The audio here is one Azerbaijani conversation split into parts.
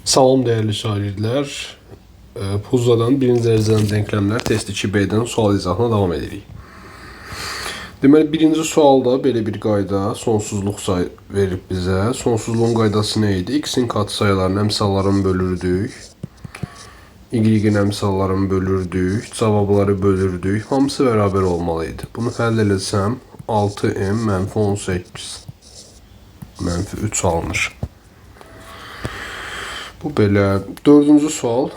Salam değerli şagirdlər. Puzzadan birinci dərəcədən denkləmlər test 2B-dən sual izahına davam edirik. Deməli, birinci sualda belə bir qayda sonsuzluq verib bizə. Sonsuzluğun qaydası nə idi? X-in katsayılarını əmsallarını bölürdük. Y-in əmsallarını bölürdük. Cavabları bölürdük. Hamısı bərabər olmalıydı. Bunu həll etsəm 6m mənfi 18 mənfi 3 alınır. Bu belə. Dördüncü sual.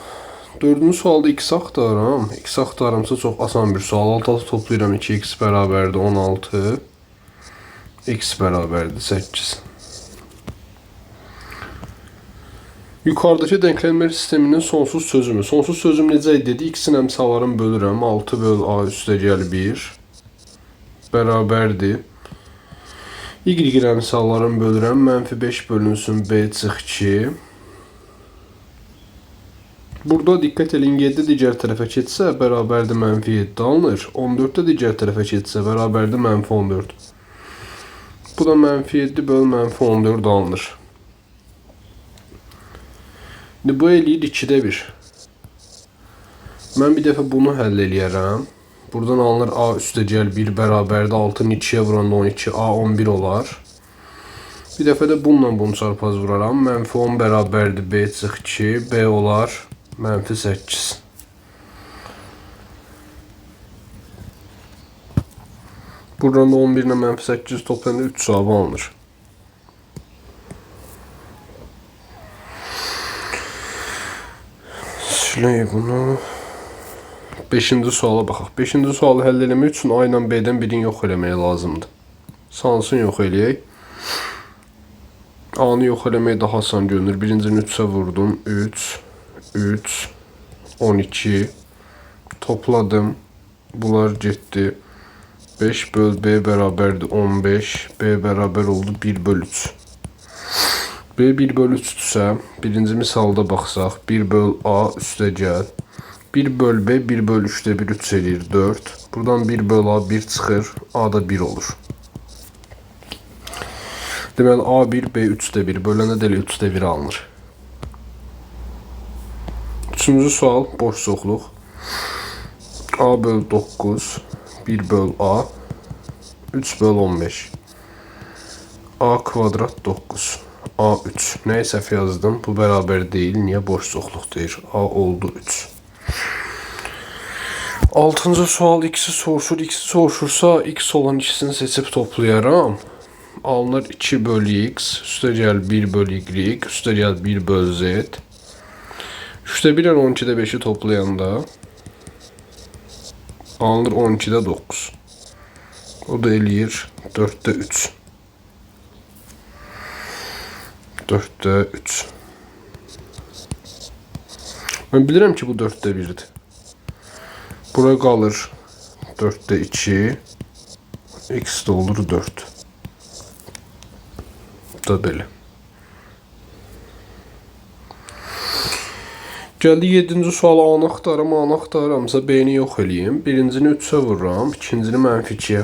Dördüncü sualda x axtarıram. X axtarıramsa çox asan bir sual. Alt-alta toplayıram 2x bərabərdir 16. X bərabərdir 8. Yukarıdakı denklemlər sisteminin sonsuz çözümü. Sonsuz çözüm necə idi? X-in əmsallarını bölürəm. 6 böl a üstəgəl 1 bərabərdir. Y-in əmsallarını bölürəm. Mənfi 5 bölünsün b çıx 2. Burada dikkat edin, 7 digər tərəfə keçsə bərabərdir mənfi 7 alınır. 14 də digər tərəfə keçsə bərabərdir mənfi 14. Bu da mənfi 7 böl mənfi 14 alınır. Bu eləyir 2'də 1. Mən bir dəfə bunu həll eləyərəm. Buradan alınır a üstəgəl 1 bərabərdir 6'nı 2'yə vuranda 12, a 11 olar. Bir dəfə də bununla bunu çarpaz vuraram. Mənfi 10 bərabərdir b çıx 2, b olar mənfi 8. Buradan da 11 ilə mənfi 8 toplayanda 3 cavabı alınır. Sileyim bunu. 5-ci suala baxaq. 5-ci sualı həll eləmək üçün a ilə b-dən birini yox eləmək lazımdır. Sansın yox eləyək. A-nı yox eləmək daha asan görünür. Birincini 3'ə vurdum. 3, 12 topladım. Bunlar getdi. 5 böl b bərabərdir 15. B bərabər oldu 1 böl 3. B 1 böl 3'dürsə, birinci misalda baxsaq, 1 böl a üstəgəl 1 böl b 1 böl 3'də 1 3 eləyir 4. Buradan 1 böl a 1 çıxır. A da 1 olur. Deməli a1 b 3'də 1 böləndə də 3'də 1 alınır. Üçüncü sual boş çoxluq. A böl 9 1 böl a 3 böl 15. A kvadrat 9 a 3. Nəyə səhv yazdım? Bu bərabər deyil. Niyə boş çoxluq deyir? A oldu 3. Altıncı sual x'i soruşur. X'i soruşursa x olan ikisini seçip toplayaram. Alınır 2 böl x üstəgəl 1 böl y üstəgəl 1 böl z. 3'də 1 ilə 12'də 5'i toplayanda alınır 12'də 9. O da eləyir 4'də 3. 4'də 3. Ben bilirəm ki bu 4'də 1'dir. Buraya qalır 4'də 2. X də olur 4. Bu da belə. Gəldi 7-ci suala A-nı axtarıram. A-nı axtarıramsa B-ni yox eləyim. Birincini 3'ə vururam. İkincini mənfi 2'yə.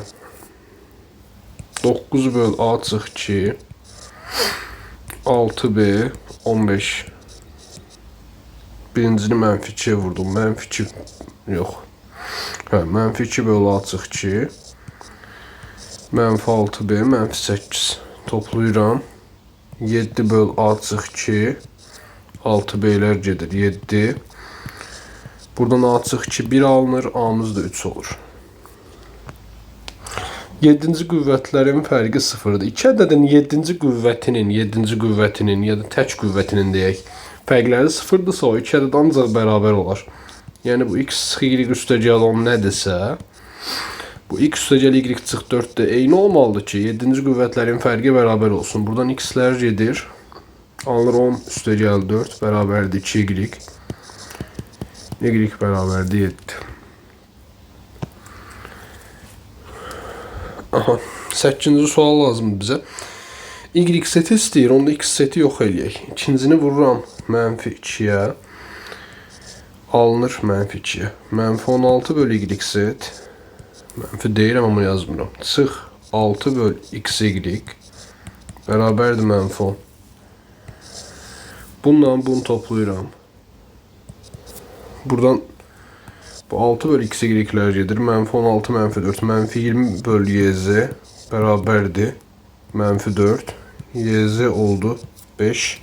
9 böl A çıx 2. 6B 15. Birincini mənfi 2'yə vurdum. Mənfi 2 yox. Mənfi 2 böl A çıx 2. Mənfi 6B mənfi 8. Toplayıram. 7 böl A çıx 2. 6 b'lər gedir 7. Buradan a çıx 2 1 alınır. A'mız da 3 olur. 7-ci qüvvətlərin fərqi 0'dır. 2 ədədin 7-ci qüvvətinin ya da tək qüvvətinin deyək fərqləri 0'dırsa o 2 ədəd ancaq bərabər olar. Yəni bu x çıx y üstəgəl 10 nədirsə, bu x üstəgəl y çıx 4 də eyni olmalıdır ki 7-ci qüvvətlərin fərqi bərabər olsun. Buradan x-lər gedir. Alınır 10 üstəgəl 4 bərabərdir 2y. Y bərabərdir 7. Aha, 8-ci sual lazımdır bizə. Y seti istəyir, onda x seti yox eləyək. İkincini vururam mənfi 2'yə. Alınır mənfi 2'yə. Mənfi 16 böl y set. Mənfi deyirəm amma yazmıram. Çıx 6 böl xy bərabərdir mənfi 10. Bununla bunu toplayıram. Buradan bu 6 bölü x y gedir. Mənfi 16 mənfi 4. Mənfi 20 bölü yz bərabərdir. Mənfi 4. Yz oldu 5.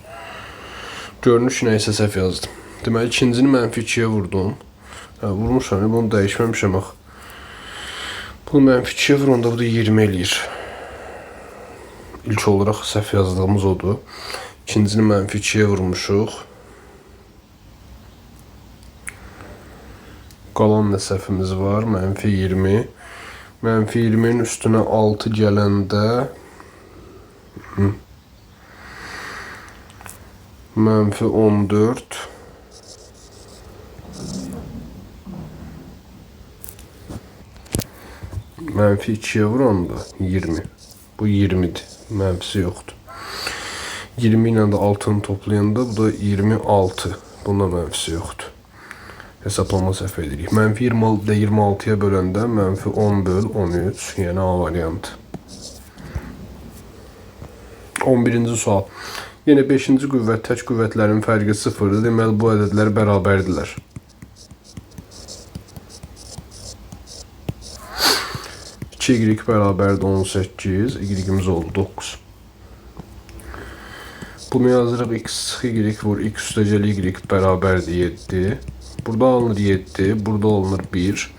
Görünüş neysə səhv yazdım. Deməli ikincini mənfi 2'ye vurdum. Vurmuşam, bunu dəyişməmişəm bax. Bunu mənfi 2'ye vuranda bu da 20 eləyir. İlk olaraq səhv yazdığımız odur. İkincini mənfi 2'ye vurmuşuq. Qalan nə səhvimiz var? Mənfi 20. Mənfi 20'nin üstünə 6 gələndə mənfi 14. Mənfi 2'ye vuranda 20. Bu 20'dir. Mənfisi yoxdur. 20 ilə də 6'nı toplayanda bu da 26. Bunda mənfisi yoxdur. Hesablama səhv edirik. Mənfi 26'da 26'ya böləndə mənfi 10 böl 13. Yəni A variantı. 11-ci sual. Yenə 5-ci qüvvət tək qüvvətlərin fərqi 0-dır. Deməli bu ədədlər bərabərdirlər. Y bərabərdir 18, y-imiz oldu 9. Bunu yazırıq x y vur x üstəgəl y bərabərdir 7. Burada alınır 7, burada alınır 1.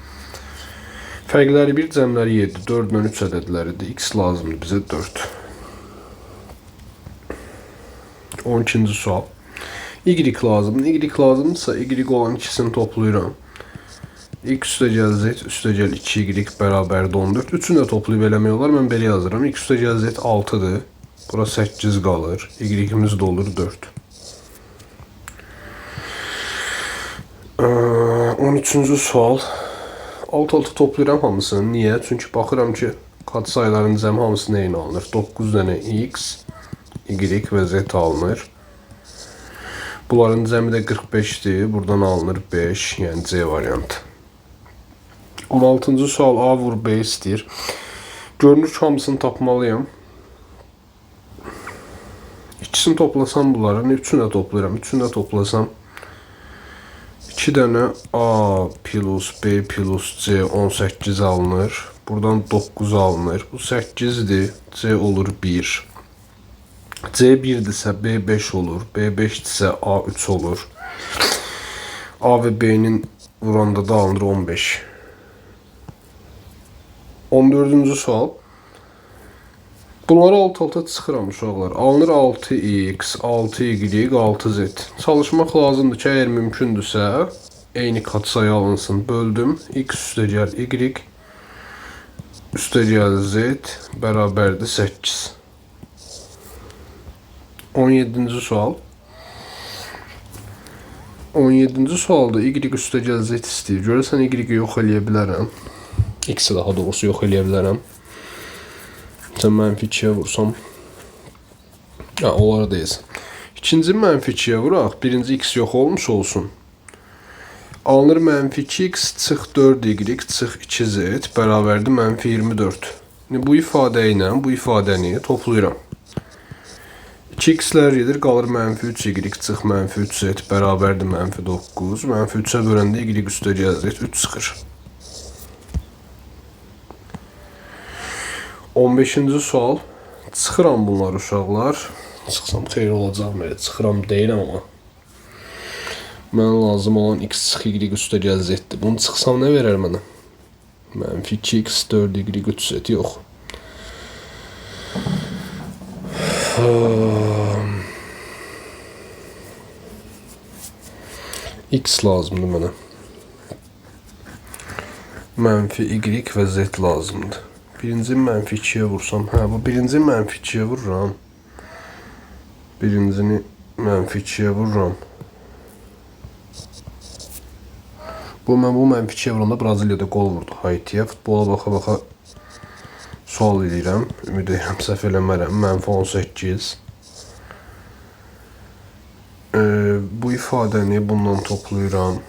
Fərqləri 1, cəmləri 7, 4 ilə 3 ədədləridir. X lazımdır bizə 4. 12-ci sual. Y lazımdır. Y lazımdırsa y olan ikisini toplayıram. X üstəgəl z üstəgəl 2y bərabərdir 14. Üçünü də toplayıb eləmək olar. Mən belə yazıram. X üstəgəl z 6'dır. Bura 8 qalır. Y-imiz də olur 4. 13-cü sual. Alt-alta toplayıram hamısını. Niyə? Çünki baxıram ki, katsayıların cəmi hamısı neyini alınır? 9 dənə x, y və z alınır. Bunların cəmi də 45'dir. Buradan alınır 5, yəni C variantı. 16-cı sual A vur B istəyir. Görünür ki, hamısını tapmalıyam. İkisini toplasam bunların, üçünü də toplayıram. Üçünü də toplasam 2 dənə A plus B plus C 18 alınır. Buradan 9 alınır. Bu 8'dir. C olur 1. C 1'dirsə B 5 olur. B 5'dirsə A 3 olur. A və B'nin vuranda da alınır 15. 14-cü sual. Bunları alt-alta çıxıram uşaqlar. Alınır 6x, 6y, 6z. Çalışmaq lazımdır ki, əgər mümkündürsə, eyni katsayı alınsın. Böldüm. X üstəgəl y üstəgəl z bərabərdir 8. 17-ci sual. 17-ci sualda y üstəgəl z istəyir. Görəsən y yox eləyə bilərəm. X-i daha doğrusu yox eləyə bilərəm. Sən mənfi 2'ye vursam. Onlara deyilsin. İkinci mənfi 2'ye vuraq. Birinci x yox olmuş olsun. Alınır mənfi 2x çıx 4y çıx 2z bərabərdir mənfi 24. Bu ifadə ilə bu ifadəni toplayıram. 2x'lər gedir, qalır mənfi 3y çıx mənfi 3z bərabərdir mənfi 9. Mənfi 3'ə böləndə y üstəgəl z 3 çıxır. 15-ci sual. Çıxıram bunlar uşaqlar. Çıxsam xeyir olacaq mı? Çıxıram deyirəm amma. Mənə lazım olan x çıx y üstəgəl z-dir. Bunu çıxsam nə verər mənə? Mənfi 2x 4y 3z yox. X lazımdır mənə. Mənfi y və z lazımdır. Birinci mənfi 2'ye vursam. Bu birinci mənfi 2'ye vururam. Birincini mənfi 2'ye vururam. Mən bu mənfi 2'ye vuranda Braziliyada gol vurdu Haitiyə. Futbola baxa-baxa sual edirəm. Ümid edirəm səhv eləmərəm. Mənfi 18. Bu ifadəni bundan toplayıram.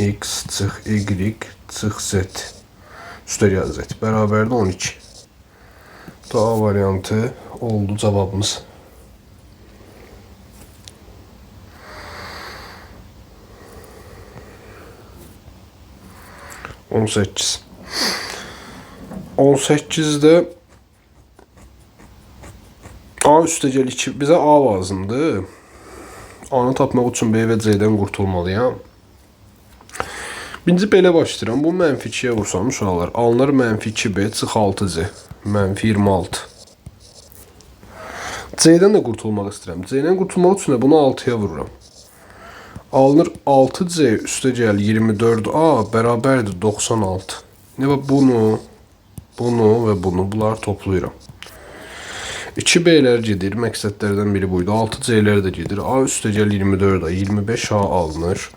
X çıx y çıx z üstəgəl z bərabərdir 12. A variantı oldu cavabımız. 18. 18'də A üstəgəl 2. Bizə A lazımdır. A-nı tapmaq üçün B və C-dən qurtulmalıyam. Birinci belə başlayıram. Bu mənfi 2-yə vursam uşaqlar. Alınır mənfi 2B çıx 6C. Mənfi 26. C-dən də qurtulmaq istəyirəm. C-dən qurtulmaq üçün də bunu 6-ya vururam. Alınır 6C üstəgəl 24A bərabərdir 96. Və bunu və bunu bunları toplayıram. 2B-lər gedir. Məqsədlərdən biri buydu. 6C-lər də gedir. A üstəgəl 24A 25A alınır.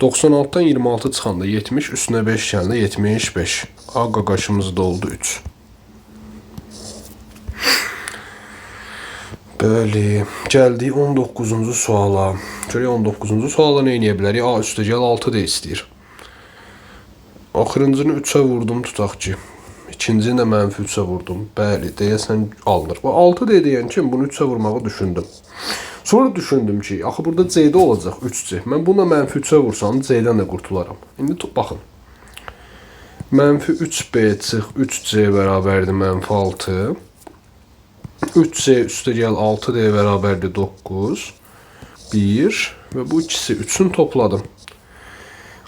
96'dan 26 çıxanda 70, üstünə 5 gəldi 75. A qaqaşımız da oldu 3. Bəli, gəldik 19-cu suala. Görək 19-cu suala nə edə bilərik? A üstəgəl 6 da istəyir. Axırıncını 3-ə vurdum tutaq ki. İkincini də mənfi 3-ə vurdum. Bəli, deyəsən alınır. 6 da deyən kimi bunu 3-ə vurmağı düşündüm. Sonra düşündüm ki, axı burada C-də olacaq 3C. Mən buna mənfi 3-ə vursam C-dən də qurtularam. İndi baxın. Mənfi 3B çıx 3C bərabərdir mənfi 6. 3C üstəgəl 6D bərabərdir 9. 1 və bu ikisi 3-ün topladım.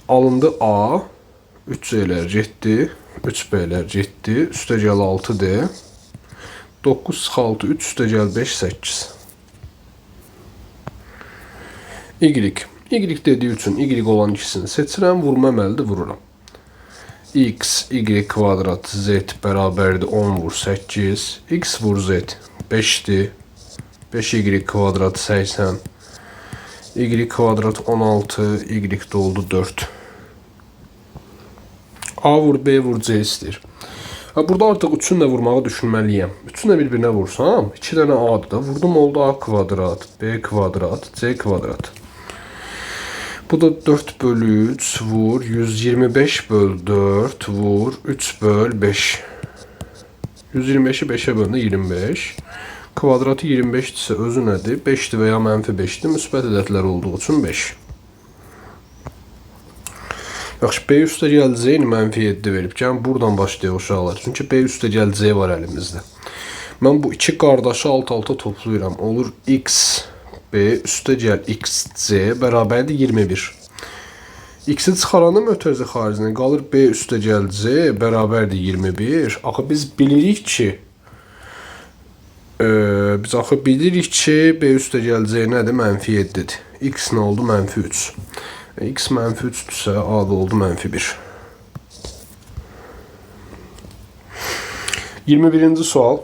Alındı A. 3C-lər getdi. 3B-lər getdi. Üstəgəl 6D. 9 çıx 6 3 üstəgəl 5 8. Y dediği üçün Y olan ikisini seçirəm, vurma əməlidir, vururam. X, Y kvadrat, Z bərabərdir 10 vur 8. X vur Z 5'dir. 5Y kvadrat 80. Y kvadrat 16. Y də oldu 4. A vur B vur C istəyir. Burada artıq 3-ün də vurmağı düşünməliyəm. 3-ün də bir-birinə vursam, 2 dənə A-dır da. Vurdum oldu A kvadrat, B kvadrat, C kvadrat. Bu da 4 bölü 3 vur 125 böl 4 vur 3 böl 5. 125'i 5'e bölündə 25. Kvadratı 25 ise özü nədir? 5'dir və ya mənfi 5'dir. Müsbət ədədlər olduğu üçün 5. Yaxşı, B üstəgəl C-ni mənfi 7 verib. Gəlin buradan başlayaq uşaqlar. Çünki B üstəgəl C var əlimizdə. Mən bu iki qardaşı alt-alta toplayıram. Olur X B üstəgəl XC bərabərdir 21. X-i çıxaranım ötərizi xaricinə qalır B üstəgəl C bərabərdir 21. Axı biz bilirik ki B üstəgəl C nədir? Mənfi 7'dir. X nə oldu? Mənfi 3. X mənfi 3'dürsə A da oldu mənfi 1. 21-ci sual.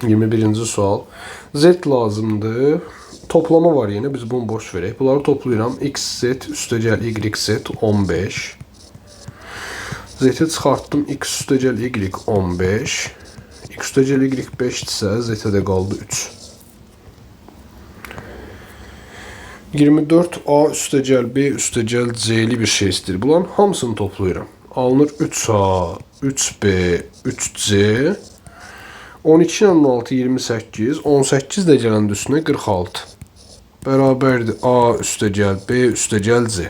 21-ci sual. Z lazımdır. Toplama var yenə. Biz bunu boş verək. Bunları toplayıram. XZ üstəgəl YZ 15. Z-i çıxartdım. X üstəgəl Y 15. X üstəgəl Y 5-dirsə Z-də qaldı 3. 24 A üstəgəl B üstəgəl C-li bir şey istəyir. Bunların hamısını toplayıram. Alınır 3A, 3B, 3C. 12 ilə 16 28, 18 də gələndə üstünə 46. Bərabərdir A üstəgəl B üstəgəl C.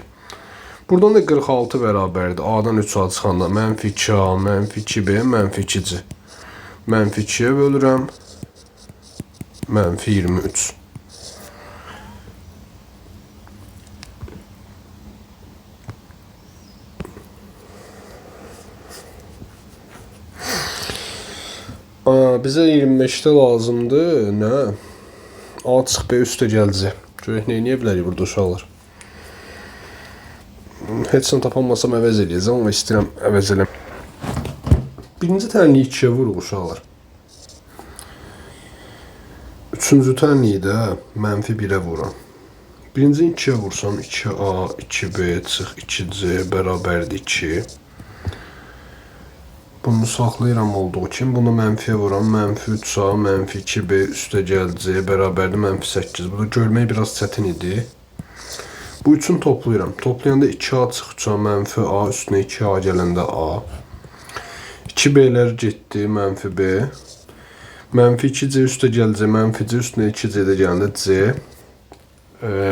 Buradan da 46 bərabərdir. A-dan 3A çıxanda mənfi 2A, mənfi 2B, mənfi 2C. Mənfi 2-yə bölürəm. Mənfi 23. Bizə 25'də lazımdır. Nə? A çıx B üstəgəl C. Görək nə edə bilərik burada uşaqlar. Heç nə tapanmasam əvəz eləyəcəm, amma istəyirəm əvəz eləm. Birinci tənliyi 2-yə vuruq uşaqlar. Üçüncü tənliyi də mənfi 1-ə vuram. Birinci 2-yə vursam 2A, 2B çıx 2C bərabərdir 2. Bunu saxlayıram olduğu kimi. Bunu mənfiyə vuram. Mənfi 3A, mənfi 2B üstəgəl C bərabərdir mənfi 8. Burada görmək biraz çətin idi. Bu üçün toplayıram. Toplayanda 2A çıx 3A, mənfi A üstünə 2A gələndə A. 2B-lər getdi, mənfi B. Mənfi 2C üstəgəl C, mənfi C üstünə 2C də gələndə C.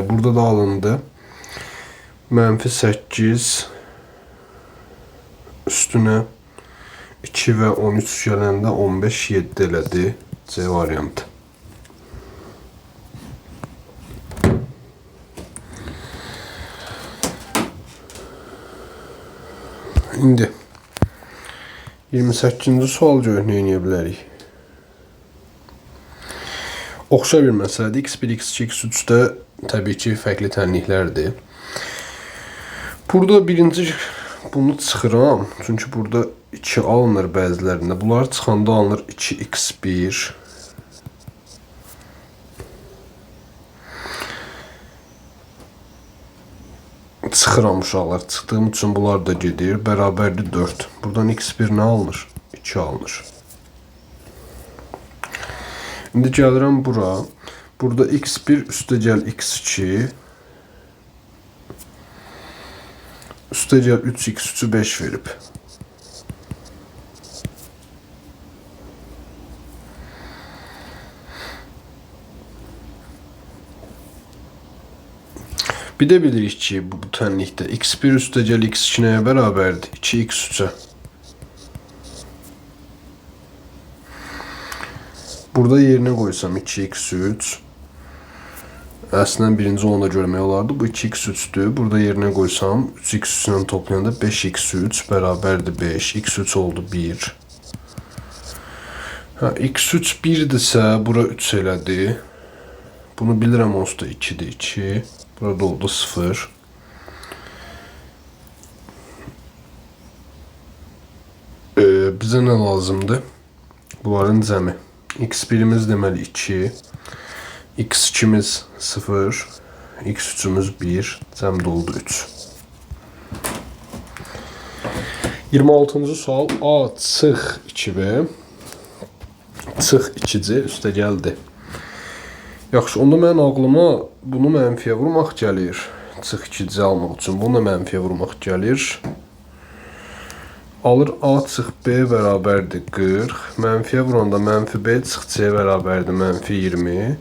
Burada da alındı. Mənfi 8. Üstünə 2 və 13 gələndə 15, 7 elədi. C variantı. İndi 28-ci sual görək nə edə bilərik. Oxşar bir məsələdir. X1, X2, X3-də təbii ki, fərqli tənliklərdir. Burada birinci bunu çıxıram. Çünki burada 2 alınır bəzilərində. Bunlar çıxanda alınır 2x1. Çıxıram uşaqlar. Çıxdığım üçün bunlar da gedir. Bərabərdir 4. Buradan x1 nə alınır? 2 alınır. İndi gəlirəm bura. Burada x1 üstəgəl x2. Üstəgəl 3x3'ü 5 verib. Bir de bilirik ki, bu tənlikdə x1 üstəgəl x2 nəyə bərabərdir? 2x3'ə. Burada yerine qoysam 2x3. Əslində birinci onu da görmək olardı. Bu 2x3'dür. Burada yerine qoysam 3x3 ilə toplayanda 5x3 bərabərdir 5. x3 oldu 1. x3 1'dirsə, bura 3 elədi. Bunu bilirəm, onsuz da 2'dir 2. Burada oldu 0. Bize ne lazımdı? Bunların cəmi. x1'imiz deməli 2. x2'miz 0. x3'ümüz 1. Cəmdə oldu 3. 26-cı sual. A çıx 2B. Çıx 2C üstə gəldi. Yaxşı, onda mənim ağlıma bunu mənfiyə vurmaq gəlir. Çıx 2C almaq üçün bunu da mənfiyə vurmaq gəlir. Alır A çıx B bərabərdir 40. Mənfiyə vuranda mənfi B çıx C bərabərdir mənfi 20.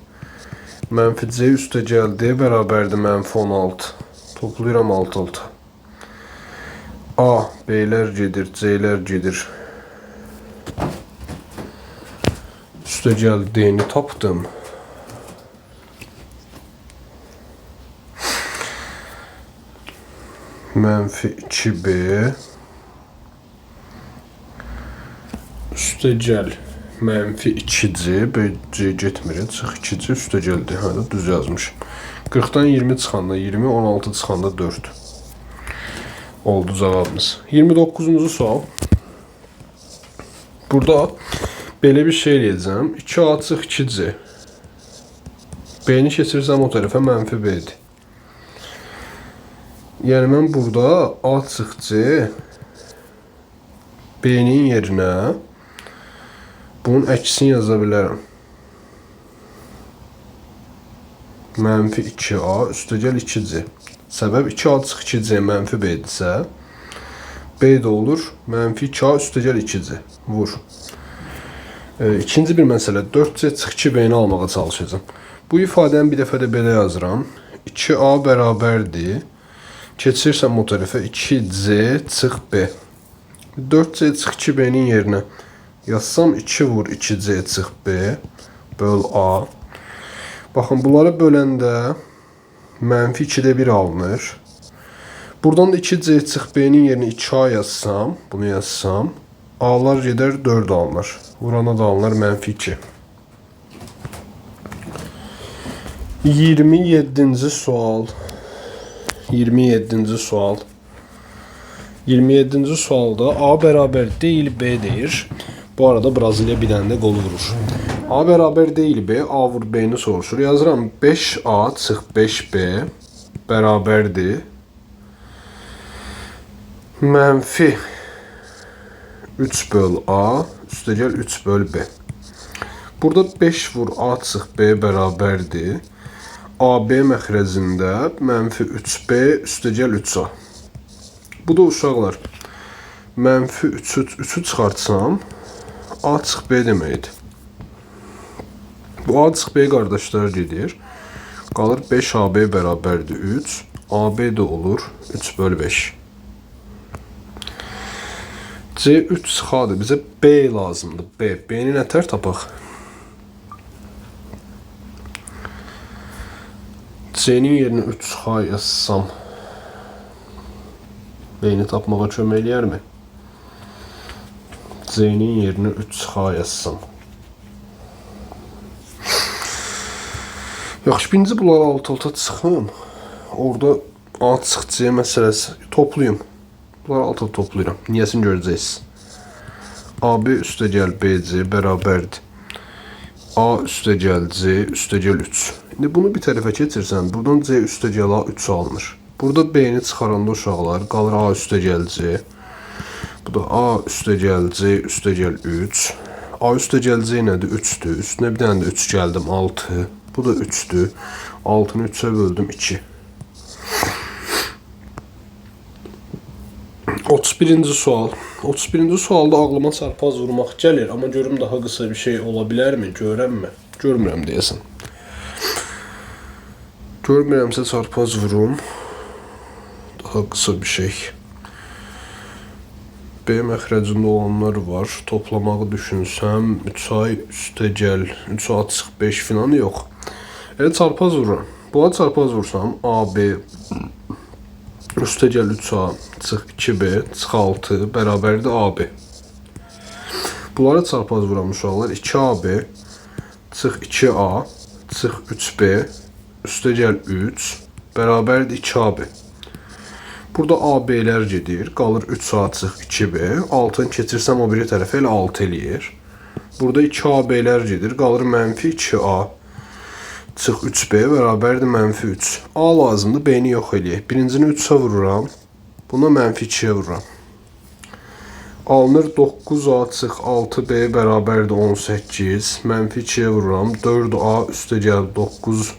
Mənfi C üstə gəl D bərabərdir mənfi 16. Toplayıram 6. A B'lər gedir, C'lər gedir. Üstə gəl D'ni tapdım. Mənfi 2B üstə gəl mənfi 2C B C getmir. Çıx 2C üstə gəldi. Hə, düz yazmışım. 40-dan 20 çıxanda 20, 16 çıxanda 4 oldu cavabımız. 29-cu sual. Burada belə bir şey eləyəcəm. 2A çıx 2C. B'ni keçirsəm o tərəfə mənfi B'dir. Yəni mən burada A çıx C B'nin yerinə bunun əksini yaza bilərəm. Mənfi 2A üstə gəl 2C. Səbəb 2A çıx 2C mənfi B'dirsə, B də olur mənfi 2A üstə gəl 2C. Vur. İkinci bir məsələ 4C çıx 2B'ni almağa çalışacağım. Bu ifadəni bir dəfə də belə yazıram. 2A bərabərdir. Keçirsəm o tərəfə 2C çıx B. 4C çıx 2B'nin yerinə yazsam 2 vur 2C çıx B böl A. Baxın, bunları böləndə mənfi 2'də 1 alınır. Buradan da 2C çıx B'nin yerinə 2A yazsam, bunu yazsam, A'lar gedər 4 alınır. Vurana da alınır mənfi 2. 27-ci sual. 27-ci sual. 27-ci sualda A bərabər deyil B deyir. Bu arada Braziliya bir dənə də qol vurur. A bərabər deyil B, A vur B'ni soruşur. Yazıram 5A çıx 5B bərabərdir mənfi 3 böl A üstə gəl 3 böl B. Burada 5 vur A çıx B bərabərdir AB məxrəcində mənfi 3B üstə gəl 3A. Bu da uşaqlar mənfi 3'ü çıxartsam A çıx B deməkdir. Bu A çıx B qardaşlar gedir. Qalır 5AB bərabərdir 3. AB də olur 3 böl 5. C3 çıxadır. Bizə B lazımdır. B-ni nətər tapaq? C-nin yerinə 3X yazsam B-ni tapmağa kömək eləyərmi? C-nin yerinə 3X yazsam. Yaxşı, birinci bunları alt-alta çıxım. Orada A çıx C məsələsi toplayım. Bunları alt-alta toplayıram. Niyəsini görəcəksiniz. AB üstəgəl BC bərabərdir. A üstəgəl C üstəgəl 3. İndi bunu bir tərəfə keçirsən, buradan C üstəgəl A 3 alınır. Burada B-ni çıxaranda uşaqlar qalır A üstəgəl C. Bu da A üstəgəl C üstəgəl 3. A üstəgəl C nədir? 3'dür. Üstünə bir dənə də 3 gəldim 6. Bu da 3'dür. 6'nı 3'e böldüm 2. 31-ci sual. 31-ci sualda ağlıma çarpaz vurmaq gəlir, amma görüm daha qısa bir şey ola bilərmi? Görəmmi? Görmürəm deyəsən. Görmürəmsə çarpaz vurum. Daha qısa bir şey. B məxrəcində olanlar var. Toplamağı düşünsəm 3A üstəgəl 3A çıx 5 filan yox. Elə çarpaz vururam. Buna çarpaz vursam AB üstəgəl 3A çıx 2B çıx 6 bərabərdir AB. Bunlara çarpaz vuram uşaqlar. 2AB çıx 2A çıx 3B üstəgəl 3 bərabərdir 2AB. Burada AB-lər gedir. Qalır 3A çıx 2B. 6'ını keçirsəm o biri tərəfə elə 6 eləyir. Burada 2AB-lər gedir. Qalır mənfi 2A çıx 3B bərabərdir mənfi 3. A lazımdır. B-ni yox eləyək. Birincini 3'ə vururam. Buna mənfi 2'yə vururam. Alınır 9A çıx 6B bərabərdir 18. Mənfi 2'yə vururam. 4A üstəgəl 9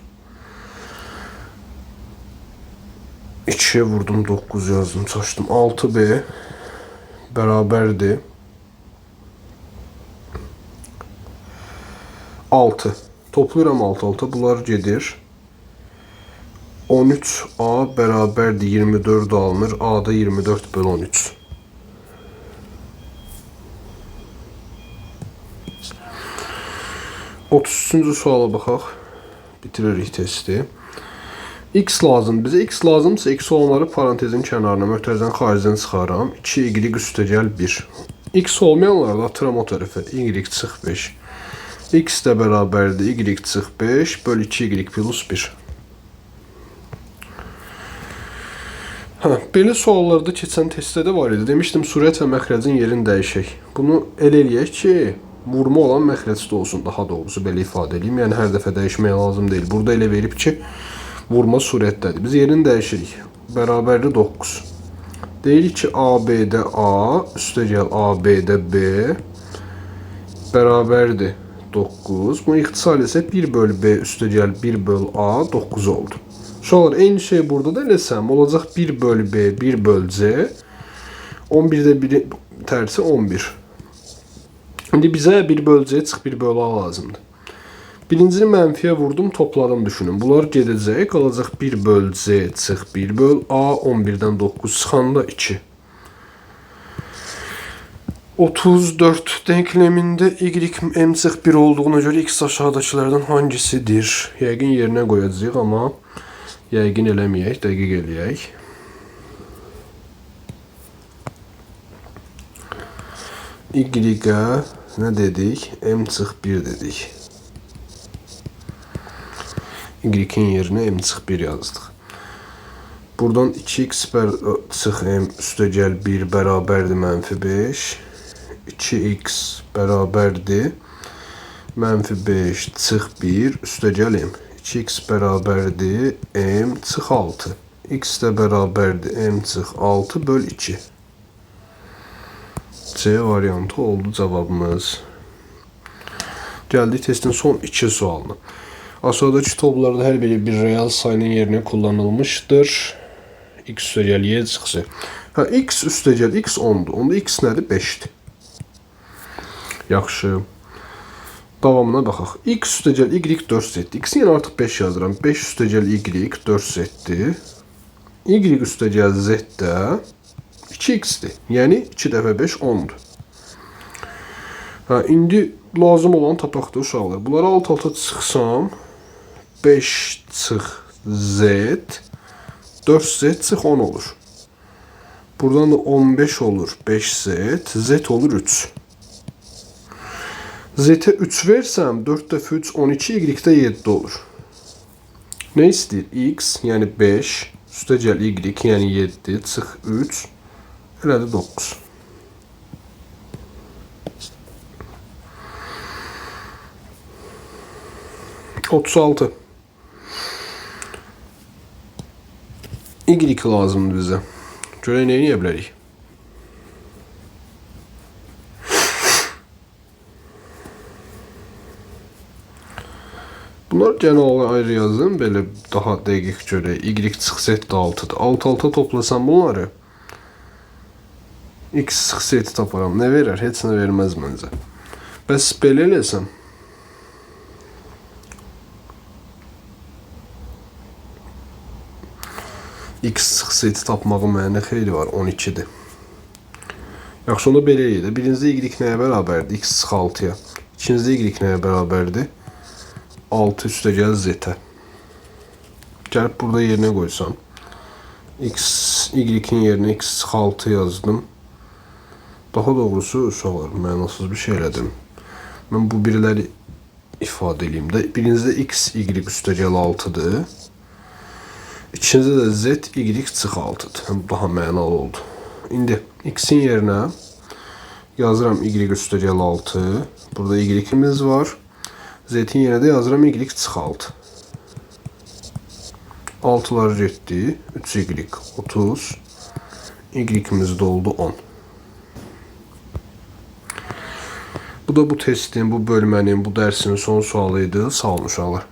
2'ye vurdum 9 yazdım çaşdım. 6B bərabərdir 6. Toplayıram alt-alta. Bunlar gedir. 13A bərabərdir 24 alınır. A'da 24 bölü 13. Otuzuncu suala baxaq. Bitiririk testi. X lazım. Bizə X lazımsa X olanları parantezin kənarına mötərizənin xaricdən çıxaram. 2Y üstəgəl 1. X olmayanları da atıram o tərəfə. Y çıx 5. X də bərabərdir. Y çıx 5 bölü 2Y plus 1. Belə suallarda keçən testdə də var idi. Demişdim surət və məxrəcin yerini dəyişək. Bunu elə eləyək ki, vurma olan məxrəcdə olsun. Daha doğrusu belə ifadə edeyim. Yəni hər dəfə dəyişmək lazım deyil. Burada elə verib ki, vurma surətdədir. Biz yerini dəyişirik. Bərabərdir 9. Deyirik ki, AB'də A üstəgəl AB'də B bərabərdir 9. Bunu ixtisar etsək 1 bölü B üstəgəl 1 bölü A 9 oldu. Uşaqlar, eyni şey burada da eləsəm olacaq 1 bölü B 1 bölü C. 11'də 1 tərsi 11. İndi bizə 1 bölü C çıx 1 bölü A lazımdır. Birincini mənfiyə vurdum, topladım düşünün. Bunlar gedəcək, qalacaq 1 bölü C çıx 1 bölü A 11'dən 9 çıxanda 2. 34 denklemində y m çıx 1 olduğuna görə x aşağıdakilərdən hangisidir? Yəqin yerinə qoyacağıq, amma yəqin eləməyək, dəqiq eləyək. Y-ə nə dedik? M çıx 1 dedik. Y-in yerinə m çıx 1 yazdıq. Buradan 2x çıx m üstəgəl 1 bərabərdir mənfi 5. 2x bərabərdir mənfi 5 çıx 1 üstəgəl m. 2x bərabərdir m çıx 6. X də bərabərdir m çıx 6 böl 2. C variantı oldu cavabımız. Gəldik testin son 2 sualına. Aşağıdaki kitablarda hər biri bir real sayının yerinə kullanılmışdır. X üstəgəl y çıxısı. X üstəgəl x 10'dur. Onda x nədir? 5'dir. Yaxşı. Davamına baxaq. X üstəgəl y 4 setdir. X yenə artıq 5 yazıram. 5 üstəgəl y 4 setdir. Y üstəgəl z də 2x-dir. Yəni 2 dəfə 5 10-dur. İndi lazım olan tapaq da uşaqlar. Bunları alt-alta çıxsam 5 çıx z 4z çıx 10 olur. Buradan da 15 olur 5z, z olur 3. Z-ə 3 versəm 4 dəfə 3 12, y-də 7 olur. Nə istəyir? X, yəni 5, üstə gəl y, yəni 7, çıx 3, elədi 9. %36. Y lazımdır bizə. Görək nə edə bilərik? Bunlar genel ayrı yazın, belə daha dəqiq görək. Y çıx z də 6-dır. Alt-alta toplasam bunları x çıx z taparam. Nə verər? Heç nə verməz məncə. Bəs belə eləsəm x çıx z tapmağın mənə nə xeyri var? 12-dir. Yaxşı, onda belə edə. Birincide y nəyə bərabərdir? X çıx 6-ya. İkincide y nəyə bərabərdir? 6 üstə gəl z-ə. Gəlib burada yerinə qoysam. Y-in yerinə x çıx 6 yazdım. Daha doğrusu uşaqlar, mənasız bir şey elədim. Mən bu biriləri ifadə edeyim də. Birincide x, y üstə gəl 6-dır. İkincide də z, y çıx 6-dır. Bu daha mənalı oldu. İndi x-in yerinə yazıram y üstə gəl 6. Burada y-imiz var. Z-in yerinə də yazıram y çıx 6. 6'lar getdi. 3y 30. Y-imiz də oldu 10. Bu da bu testin, bu bölmənin, bu dərsin son sualıydı. Sağ olun uşaqlar.